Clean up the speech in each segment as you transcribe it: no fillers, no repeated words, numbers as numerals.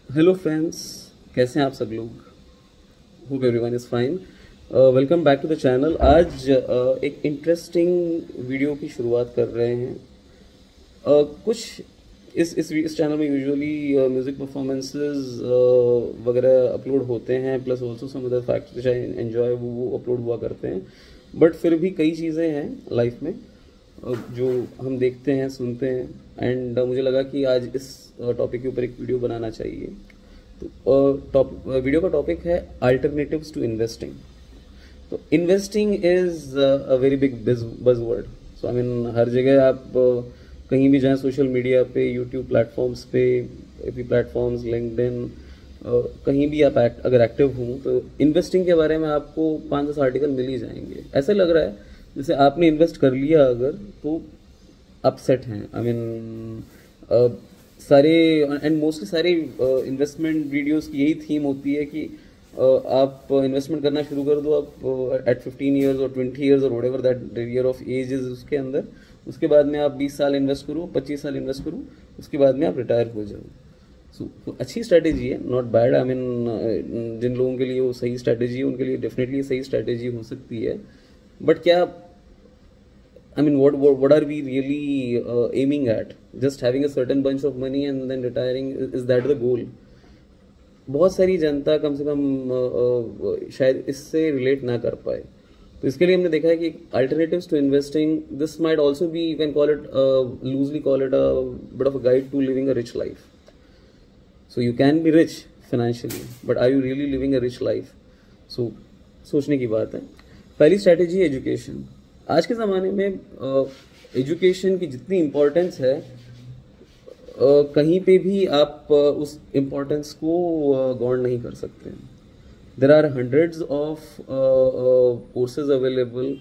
Hello friends, कैसे हैं आप सब लोग। Hope everyone is fine. Welcome back to the channel. आज एक इंटरेस्टिंग वीडियो की शुरुआत कर रहे हैं। कुछ इस चैनल में यूजुअली म्यूज़िक परफॉर्मेंसेस वगैरह अपलोड होते हैं, plus also some other facts which I enjoy, वो अपलोड हुआ करते हैं। बट फिर भी कई चीज़ें हैं लाइफ में जो हम देखते हैं, सुनते हैं, एंड मुझे लगा कि आज इस टॉपिक के ऊपर एक वीडियो बनाना चाहिए। तो वीडियो का टॉपिक है अल्टरनेटिव्स टू इन्वेस्टिंग। तो investing is a very big buzzword. So I mean हर जगह आप कहीं भी जाएं, सोशल मीडिया पे, यूट्यूब प्लेटफॉर्म्स पे, एपी प्लेटफॉर्म्स, लिंक्डइन, कहीं भी आप अगर एक्टिव हों तो इन्वेस्टिंग के बारे में आपको 5-10 आर्टिकल मिल ही जाएंगे। ऐसे लग रहा है जैसे आपने इन्वेस्ट कर लिया अगर, तो आप सेट हैं। आई मीन सारे एंड मोस्टली सारे इन्वेस्टमेंट वीडियोस की यही थीम होती है कि आप इन्वेस्टमेंट करना शुरू कर दो आप एट 15 ईयर्स और 20 ईयर्स और whatever that year of age is उसके अंदर। उसके बाद में आप 20 साल इन्वेस्ट करो, 25 साल इन्वेस्ट करो, उसके बाद में आप रिटायर हो जाओ। तो अच्छी स्ट्रैटेजी है, नॉट बैड। आई मीन जिन लोगों के लिए वो सही स्ट्रैटेजी है उनके लिए डेफिनेटली सही स्ट्रैटेजी हो सकती है। बट क्या, I mean, what are we really aiming at? Just having a certain bunch of money and then retiring, is that the goal? बहुत सारी जनता कम से कम शायद इससे रिलेट ना कर पाए। तो इसके लिए हमने देखा है कि alternatives to investing, this might also be, you can call it loosely call it a bit of a guide to living a rich life. So you can be rich financially, but are you really living a rich life? So सोचने की बात है। पहली strategy education. आज के ज़माने में education की जितनी इम्पोर्टेंस है, कहीं पे भी आप उस इम्पोर्टेंस को गौण नहीं कर सकते। There are hundreds of courses available.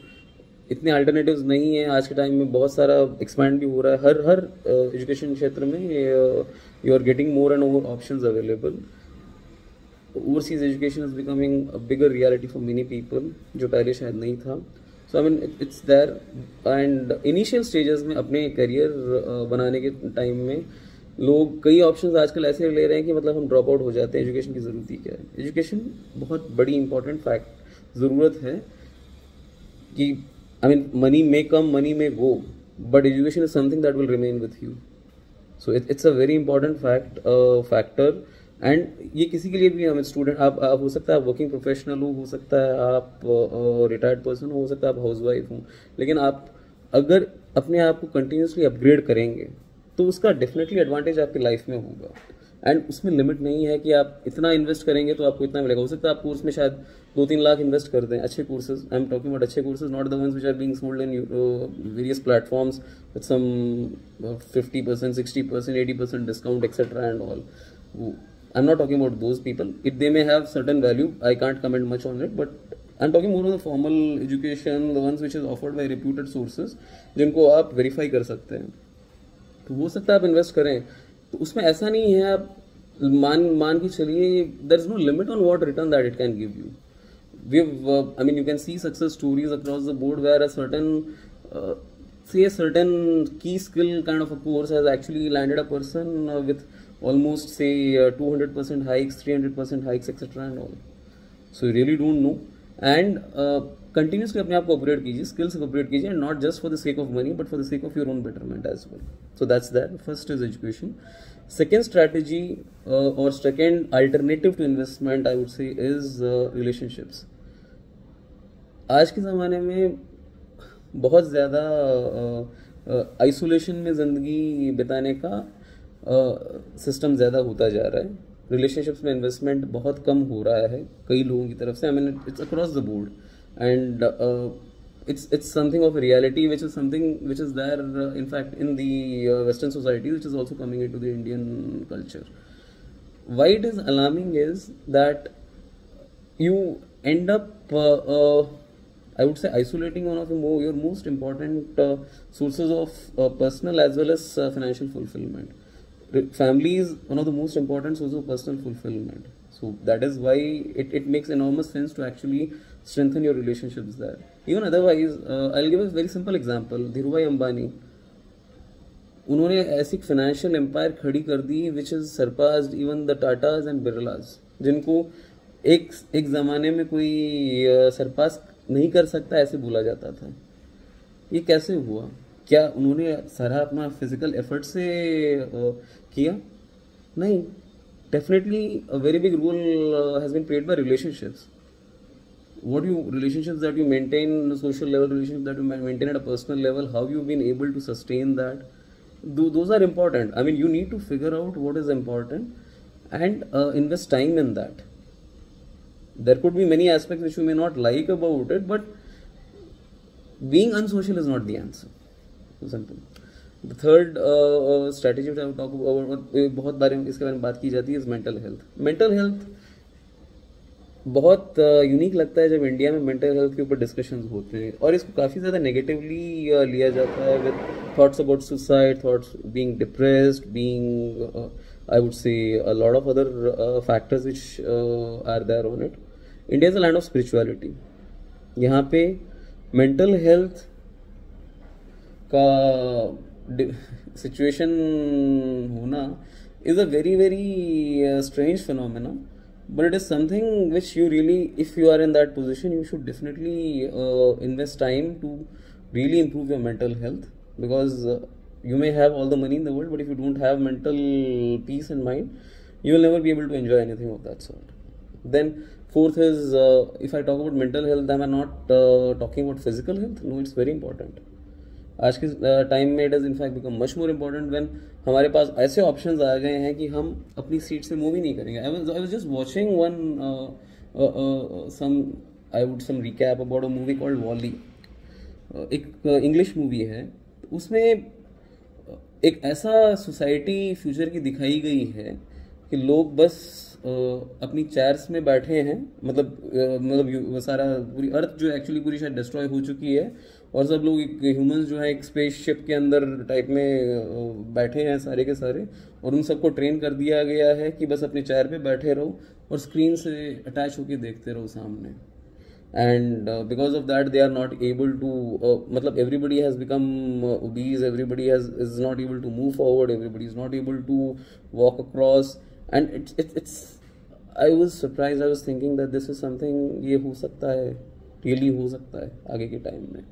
इतने अल्टरनेटिव्स नहीं है आज के टाइम में, बहुत सारा एक्सपैंड भी हो रहा है हर हर एजुकेशन क्षेत्र में। You are getting more and more options available. Overseas education is becoming a bigger reality for many people, जो पहले शायद नहीं था। So I mean it's there. And initial stages में अपने करियर बनाने के टाइम में लोग कई ऑप्शंस आजकल ऐसे ले रहे हैं कि मतलब हम ड्रॉप आउट हो जाते हैं। एजुकेशन की ज़रूरत ही क्या है? एजुकेशन बहुत बड़ी इंपॉर्टेंट फैक्ट ज़रूरत है कि I mean money may come, money may go, but education is something that will remain with you. So it's a very important factor. And ये किसी के लिए भी, हमें स्टूडेंट, आप हो सकता है आप वर्किंग प्रोफेशनल हो सकता है आप रिटायर्ड पर्सन हो सकता है आप हाउस वाइफ हो, लेकिन आप अगर अपने आप को कंटिन्यूसली अपग्रेड करेंगे तो उसका डेफिनेटली एडवांटेज आपकी लाइफ में होगा। एंड उसमें लिमिट नहीं है कि आप इतना इन्वेस्ट करेंगे तो आपको इतना मिलेगा। हो सकता है आप कोर्स में शायद 2-3 लाख इन्वेस्ट कर दें, अच्छे courses, I am talking about अच्छे courses, not the ones which are being sold in various platforms with some 50%, 60%, 80% discount etcetera and all. I'm not talking about those people. They may have certain value. I can't comment much on it, but I'm talking more on the formal education, the ones which is offered by reputed sources, जिनको आप verify कर सकते हैं। तो हो सकता है आप इन्वेस्ट करें, तो उसमें ऐसा नहीं है आप मान के चलिए, there is no limit on what return that it can give you. I mean, you can see success stories across the board where a certain say a certain key skill kind of a course has actually landed a person with almost say 200% hikes, 300% hikes, etc. and all. So you really don't know. And continuously अपने आप को upgrade कीजिए, skills को upgrade कीजिए, and not just for the sake of money but for the sake of your own betterment as well. So that's that. First is education. Second strategy or second alternative to investment, I would say, is relationships. आज के ज़माने में बहुत ज़्यादा isolation में ज़िंदगी बिताने का सिस्टम ज़्यादा होता जा रहा है। रिलेशनशिप्स में इन्वेस्टमेंट बहुत कम हो रहा है कई लोगों की तरफ से। आई mean it's across the board, and it's something of a reality which is something which is there in fact in the Western society, which is also coming into the Indian culture. Why it is alarming is that you end up I would say isolating one of your most important sources of personal as well as financial fulfillment. Family is one of the most important sources of personal fulfillment. So that is why it makes enormous sense to actually strengthen your relationships there. Even otherwise, I'll give a very simple example. Dhirubhai Ambani, उन्होंने ऐसी financial empire खड़ी कर दी which is surpassed even the Tatas and Birlas, जिनको एक एक ज़माने में कोई सरपास नहीं कर सकता ऐसे बोला जाता था। ये कैसे हुआ? क्या उन्होंने सारा अपना फिजिकल एफर्ट से किया? नहीं। Definitely a very big role has been played by relationships. Relationships that you maintain on a social level, relationships that you maintain at a personal level, how you've been able to sustain that, those are important. I mean, you need to figure out what is important and invest time in that. There could be many aspects which you may not like about it, but being unsocial is not the answer. So simple. The third strategy which I will talk about, बहुत बार इसके बारे में बात की जाती है, is mental health. Mental health बहुत unique लगता है जब इंडिया में मेंटल हेल्थ के ऊपर डिस्कशंस होते हैं, और इसको काफ़ी ज़्यादा नेगेटिवली लिया जाता है with thoughts about suicide, thoughts being depressed, being I would say a lot of other factors which are there on it. India is a land of spirituality. यहाँ पे मेंटल हेल्थ का सिचुएशन होना is a very very strange phenomena. But it is something which you really, if you are in that position, you should definitely invest time to really improve your mental health, because you may have all the money in the world, but if you don't have mental peace in mind, you will never be able to enjoy anything of that sort. Then fourth is, if I talk about mental health, I am not talking about physical health. No, it's very important. आज के time में it is in fact become much more important when हमारे पास ऐसे options आ गए हैं कि हम अपनी सीट से मूव ही नहीं करेंगे. I was just watching some recap about a movie called Wally. एक इंग्लिश मूवी है. उसमें एक ऐसा सोसाइटी फ्यूचर की दिखाई गई है कि लोग बस अपनी चेयर्स में बैठे हैं, मतलब सारा पूरी अर्थ जो एक्चुअली पूरी शायद डिस्ट्रॉय हो चुकी है, और सब लोग ह्यूमंस जो है एक स्पेसशिप के अंदर टाइप में बैठे हैं सारे के सारे, और उन सबको ट्रेन कर दिया गया है कि बस अपने चेयर पे बैठे रहो और स्क्रीन से अटैच होकर देखते रहो सामने. And because of that they are not able to matlab everybody has become obese, everybody is not able to move forward, everybody is not able to walk across, and it's I was surprised. I was thinking that this is something ये हो सकता है, really हो सकता है आगे के time में.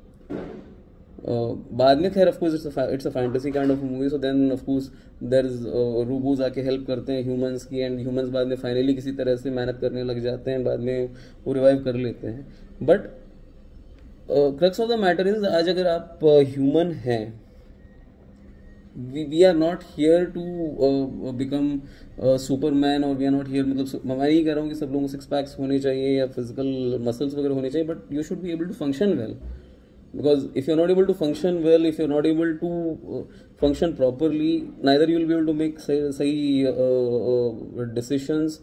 बाद में खैर of course it's a fantasy kind of movie, so then of course there is robots आके हेल्प करते हैं ह्यूमंस की, एंड ह्यूमंस बाद में फाइनली किसी तरह से मेहनत करने लग जाते हैं, बाद में वो रिवाइव कर लेते हैं. But crux of the matter is, आज अगर आप ह्यूमन हैं, we are not here to become superman, और वी आर नॉट हियर, मतलब मैं नहीं कह रहा हूँ कि सब लोगों को सिक्स पैक्स होने चाहिए या फिजिकल मसल्स वगैरह होने चाहिए, but you should be able to function well. Because if you're not able to function well, if you're not able to function properly, neither you'll be able to make say decisions,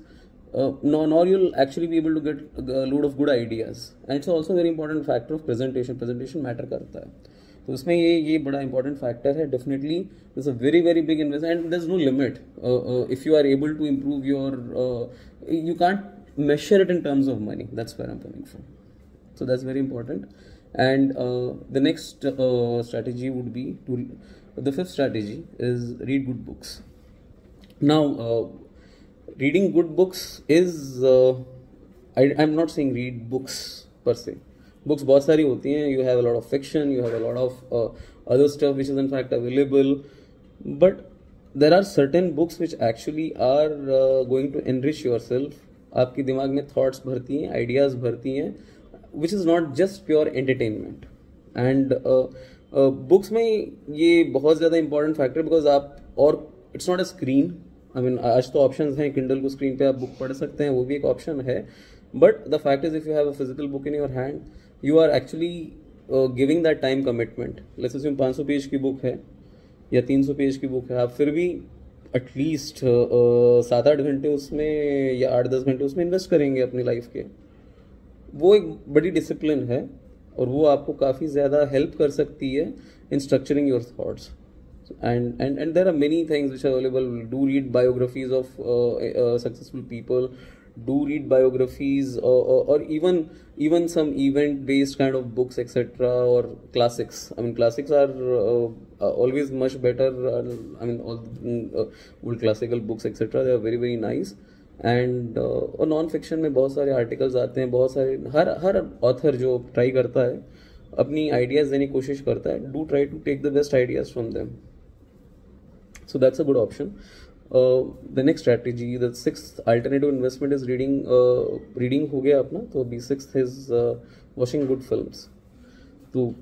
nor you'll actually be able to get a load of good ideas. And it's also a very important factor of presentation. Presentation matter करता है, तो उसमें ये बड़ा important factor है. Definitely there's a very very big investment, and there's no limit. If you are able to improve your, you can't measure it in terms of money. That's where I'm coming from. So that's very important. And the next strategy would be the fifth strategy is read good books. Now reading good books is I'm not saying read books per se. Books बहुत सारी होती हैं. You have a lot of fiction, you have a lot of other stuff which is in fact available, but there are certain books which actually are going to enrich yourself. आपकी दिमाग में thoughts भरती हैं, ideas भरती हैं, which is not just pure entertainment. And books में ये बहुत ज़्यादा important factor, because आप, और it's not a screen. I mean आज तो options हैं, Kindle को screen पे आप book पढ़ सकते हैं, वो भी एक option है. But the fact is, if you have a physical book in your hand, you are actually giving that time commitment. Let's assume 500 page की बुक है या 300 पेज की बुक है, आप फिर भी एटलीस्ट 7-8 घंटे उसमें या 8-10 घंटे उसमें इन्वेस्ट करेंगे अपनी लाइफ के. वो एक बड़ी डिसिप्लिन है, और वो आपको काफ़ी ज़्यादा हेल्प कर सकती है in structuring your thoughts. And there are many things which are available. Do read biographies of successful people, do read biographies, or even some event based kind of books, etc., or classics. I mean, classics are always much better. I mean, all old classical books, etc., they are very very nice. And और non fiction में बहुत सारे articles आते हैं, बहुत सारे हर author जो try करता है अपनी आइडियाज़ देने की कोशिश करता है, do try to take the best ideas from them. So that's a good option. The next strategy, the sixth alternative investment is reading. Reading हो गया अपना, तो अभी sixth is watching good films. तो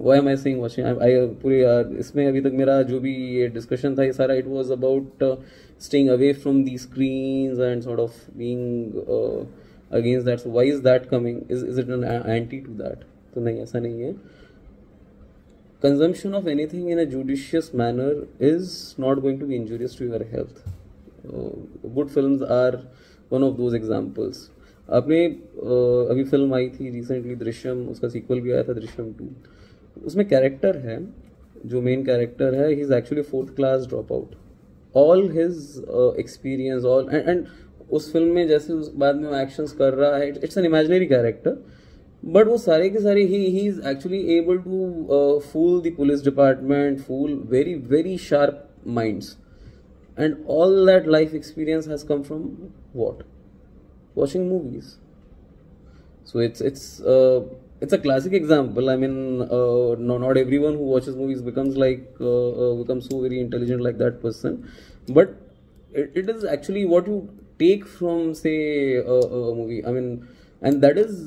why am I saying watching? I पूरे इसमें अभी तक मेरा जो भी ये डिस्कशन था ये सारा it was about staying away from these screens and sort of being against that. So why is that coming? Is it an anti to that? तो नहीं, ऐसा नहीं है. Consumption of anything in a judicious manner is not going to be injurious to your health. Good films are one of those examples. आपने अभी film आई थी recently Drishyam, उसका sequel भी आया था दृश्यम 2. उसमें कैरेक्टर है, जो मेन कैरेक्टर है, ही is actually 4th class drop out. All his experience all and उस फिल्म में जैसे उस बाद में वो एक्शंस कर रहा है, it's an imaginary character, but वो सारे के सारे ही is actually able to fool the police department, fool very very sharp minds, and all that life experience has come from what? Watching movies. So it's a classic example. I mean, not everyone who watches movies becomes so very intelligent like that person, but it is actually what you take from, say, a movie. I mean, and that is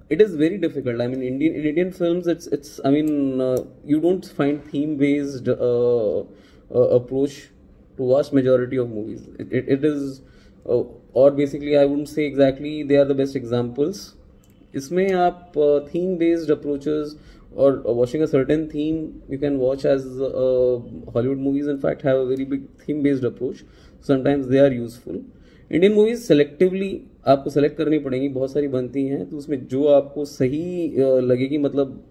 it is very difficult. I mean, in Indian films, it's I mean, you don't find theme based approach to vast majority of movies. It is or basically I wouldn't say exactly they are the best examples. इसमें आप theme based approaches or watching a certain theme you can watch as Hollywood movies in fact have a very big theme based approach. Sometimes they are useful. Indian movies selectively आपको select करनी पड़ेंगी, बहुत सारी बनती हैं, तो उसमें जो आपको सही लगेगी, मतलब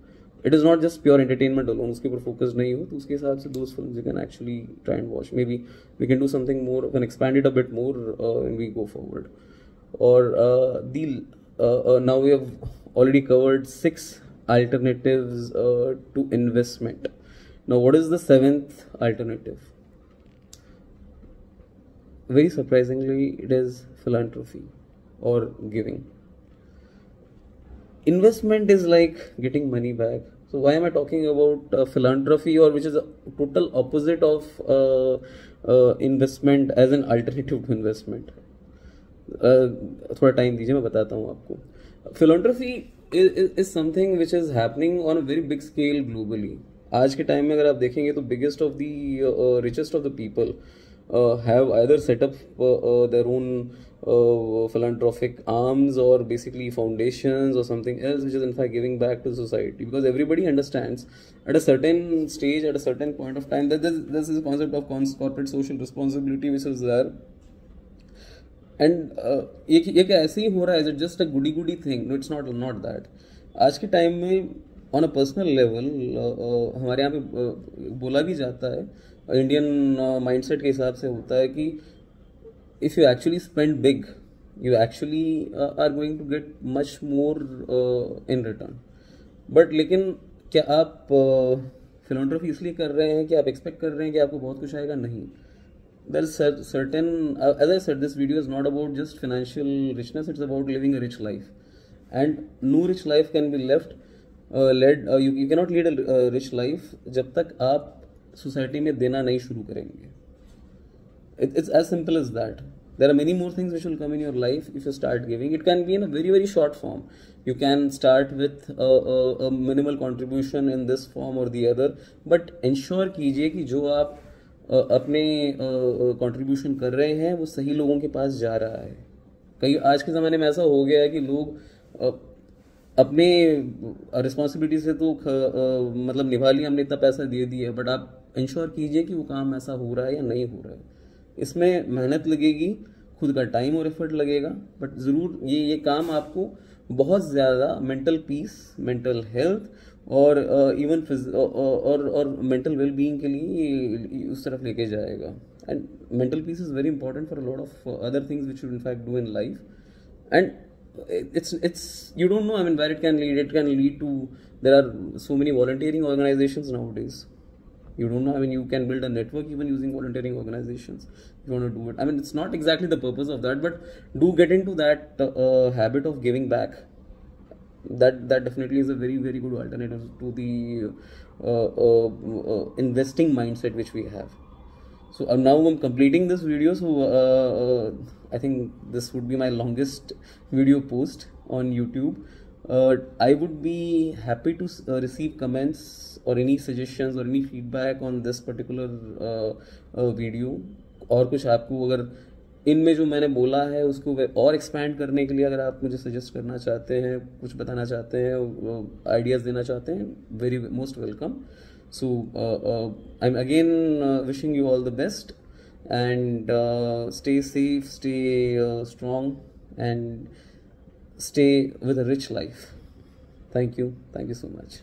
it is not just pure entertainment alone, उसके ऊपर focus नहीं हो तो उसके हिसाब से those films you can actually try and watch. Maybe we can do something more, can expand it a bit more when we go forward. Or now we have already covered 6 alternatives to investment. Now what is the 7th alternative? Very surprisingly, it is philanthropy or giving. Investment is like getting money back. So why am I talking about philanthropy, or which is a total opposite of investment as an alternative to investment? थोड़ा time दीजिए, मैं बताता हूँ आपको. Philanthropy is something which is happening on a very big scale globally. आज के time में अगर आप देखेंगे तो biggest of the richest of the people have either set up their own philanthropic arms or basically foundations or something else which is in fact giving back to society, because everybody understands at a certain stage, at a certain point of time, that this is a concept of corporate social responsibility which is there. And ये क्या ऐसे ही हो रहा है? Is it just a goody thing? No, it's not that. आज के time में on a personal level हमारे यहाँ पे बोला भी जाता है, इंडियन माइंडसेट के हिसाब से होता है कि if you actually spend big, you actually are going to get much more in return. But लेकिन क्या आप philanthropy इसलिए कर रहे हैं कि आप expect कर रहे हैं कि आपको बहुत कुछ आएगा? नहीं. There is certain, as I said, this video is not about just financial richness, it's about living a rich life. And no rich life can be led, you cannot lead a rich life जब तक आप society में देना नहीं शुरू करेंगे. It's as simple as that. There are many more things which will come in your life if you start giving. It can be in a very very short form. You can start with a minimal contribution in this form or the other, but ensure कीजिए कि जो आप अपने contribution कर रहे हैं वो सही लोगों के पास जा रहा है. कई आज के ज़माने में ऐसा हो गया है कि लोग अपने रिस्पॉन्सिबिलिटी से तो मतलब निभा लिया, हमने इतना पैसा दे दिया, बट आप इंश्योर कीजिए कि वो काम ऐसा हो रहा है या नहीं हो रहा है. इसमें मेहनत लगेगी, खुद का टाइम और एफर्ट लगेगा, बट ज़रूर ये काम आपको बहुत ज़्यादा मेंटल पीस, मेंटल हेल्थ और इवन और मेंटल वेल बीइंग के लिए उस तरफ लेके जाएगा. and mental peace is very important for a lot of other things which you in fact do in life. And it's you don't know, I mean, where it can lead. It can lead to, there are so many volunteering organizations nowadays. You don't know, I mean, you can build a network even using volunteering organizations if you want to do it. I mean, it's not exactly the purpose of that, but do get into that habit of giving back. That definitely is a very, very good alternative to the investing mindset which we have. So now I'm completing this video. So I think this would be my longest video post on YouTube. I would be happy to receive comments or any suggestions or any feedback on this particular video. और कुछ आपको अगर इनमें जो मैंने बोला है उसको और एक्सपैंड करने के लिए अगर आप मुझे सजेस्ट करना चाहते हैं, कुछ बताना चाहते हैं, आइडियाज़ देना चाहते हैं, very most welcome. So I'm again wishing you all the best, and stay safe, stay strong, and stay with a rich life. Thank you so much.